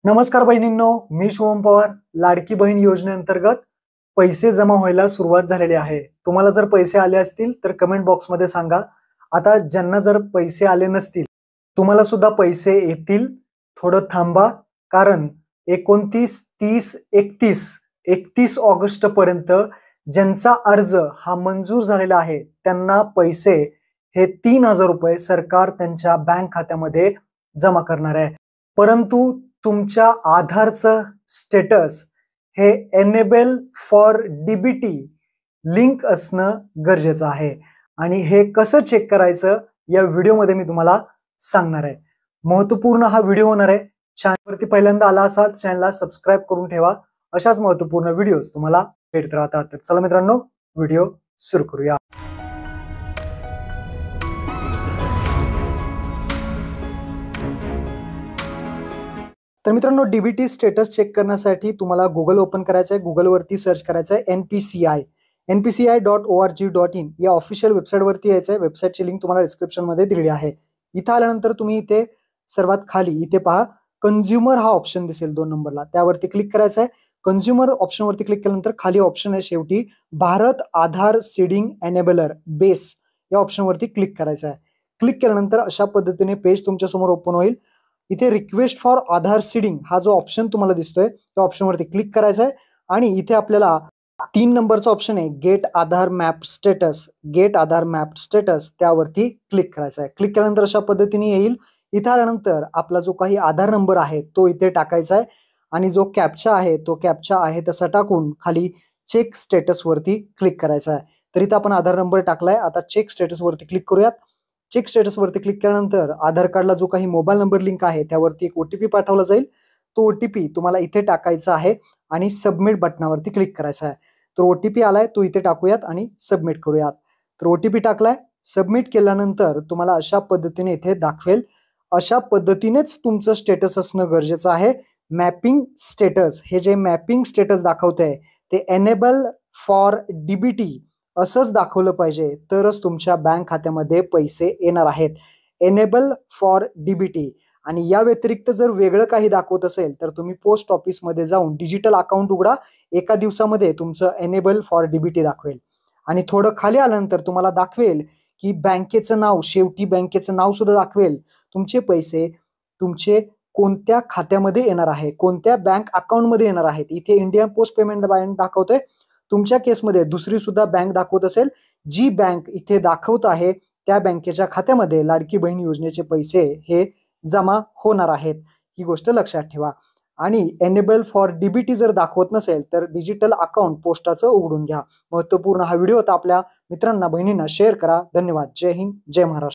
नमस्कार बहिणींनो, मी शुभम पवार. लाडकी बहीण योजनेअंतर्गत पैसे जमा व्हायला सुरुवात झालेली आहे. तुम्हाला जर पैसे आले असतील तर कमेंट बॉक्समध्ये सांगा. आता ज्यांना जर पैसे आले नसतील, तुम्हाला सुद्धा पैसे येतील. थोडं थांबा, कारण 29, 30, 31 ऑगस्ट पर्यंत ज्यांचा अर्ज हा मंजूर झालेला आहे त्यांना पैसे हे 3,000 रुपये सरकार त्यांच्या बँक खात्यामध्ये जमा करणार आहे. परंतु तुमच्या आधारचं स्टेटस हे एनेबल फॉर डीबीटी लिंक असणं गरजेचं आहे आणि हे कसं चेक करायचं या व्हिडिओमध्ये मी तुम्हाला सांगणार आहे. महत्त्वपूर्ण हा व्हिडिओ होणार आहे. चॅनलवरती पहिल्यांदा आला असाल चॅनलला सबस्क्राईब करून ठेवा. अशाच महत्त्वपूर्ण व्हिडिओज तुम्हाला भेटत राहतात. तर चला मित्रांनो, व्हिडिओ सुरू करूया. तर मित्रांनो, डीबीटी स्टेटस चेक करण्यासाठी तुम्हाला गुगल ओपन करायचं आहे. गुगलवरती सर्च करायचं आहे npci.org.in या ऑफिशियल वेबसाईटवरती यायचं आहे. वेबसाईटची लिंक तुम्हाला डिस्क्रिप्शनमध्ये दिलेली आहे. इथं आल्यानंतर तुम्ही इथे सर्वात खाली इथे पहा, कन्झ्युमर हा ऑप्शन दिसेल 2 नंबरला, त्यावरती क्लिक करायचं आहे. कन्झ्युमर ऑप्शनवरती क्लिक केल्यानंतर खाली ऑप्शन आहे शेवटी भारत आधार सीडिंग एनेबलर बेस या ऑप्शनवरती क्लिक करायचं आहे. क्लिक केल्यानंतर अशा पद्धतीने पेज तुमच्या समोर ओपन होईल. इथे रिक्वेस्ट फॉर आधार सीडिंग हा जो ऑप्शन तुम्हाला दिसतोय त्या ऑप्शनवरती क्लिक करायचं आहे आणि इथे आपल्याला 3 नंबरचा ऑप्शन आहे गेट आधार मॅप स्टेटस. गेट आधार मॅप स्टेटस त्यावरती क्लिक करायचं आहे. क्लिक केल्यानंतर अशा पद्धतीने येईल. इथे आल्यानंतर आपला जो काही आधार नंबर आहे तो इथे टाकायचा आहे आणि जो कॅप्चा आहे तो कॅप्चा आहे तसा टाकून खाली चेक स्टेटस वरती क्लिक करायचा आहे. तर इथे आपण आधार नंबर टाकलाय. आता चेक स्टेटस वरती क्लिक करूयात. चेक स्टेटस वरती क्लिक केल्यानंतर आधार कार्डला जो काही मोबाईल नंबर लिंक आहे त्यावरती एक ओटीपी पाठवला जाईल. तो ओटीपी तुम्हाला इथे टाकायचा आहे आणि सबमिट बटनावरती क्लिक करायचा आहे. तर ओटीपी आलाय तो इथे टाकूयात आणि सबमिट करूयात. तर ओटीपी टाकलाय, सबमिट केल्यानंतर तुम्हाला अशा पद्धतीने इथे दाखवेल. अशा पद्धतीनेच तुमचं स्टेटस असणं गरजेचं आहे. मॅपिंग स्टेटस, हे जे मॅपिंग स्टेटस दाखवतंय ते एनेबल फॉर डीबीटी असंच दाखवलं पाहिजे, तरच तुमच्या बँक खात्यामध्ये पैसे येणार आहेत. Enable for DBT. आणि या व्यतिरिक्त जर वेगळं काही दाखवत असेल तर तुम्ही पोस्ट ऑफिसमध्ये जाऊन डिजिटल अकाउंट उघडा. एका दिवसामध्ये तुमचं एनेबल फॉर डीबीटी दाखवेल. आणि थोडं खाली आल्यानंतर तुम्हाला दाखवेल की बँकेचं नाव, शेवटी बँकेचं नाव सुद्धा दाखवेल. तुमचे पैसे तुमचे कोणत्या खात्यामध्ये येणार आहे, कोणत्या बँक अकाउंटमध्ये येणार आहेत. इथे इंडियन पोस्ट पेमेंट बँक दाखवतोय. तुमच्या केसमध्ये दुसरी सुद्धा बँक दाखवत असेल. जी बँक इथे दाखवत आहे त्या बँकेच्या खात्यामध्ये लाडकी बहीण योजनेचे पैसे हे जमा होणार आहेत. ही गोष्ट लक्षात ठेवा. आणि एनेबल फॉर डीबीटी जर दाखवत नसेल तर डिजिटल अकाउंट पोस्टाचं उघडून घ्या. महत्त्वपूर्ण हा व्हिडिओ होता. आपल्या मित्रांना, बहिणींना शेअर करा. धन्यवाद. जय हिंद, जय महाराष्ट्र.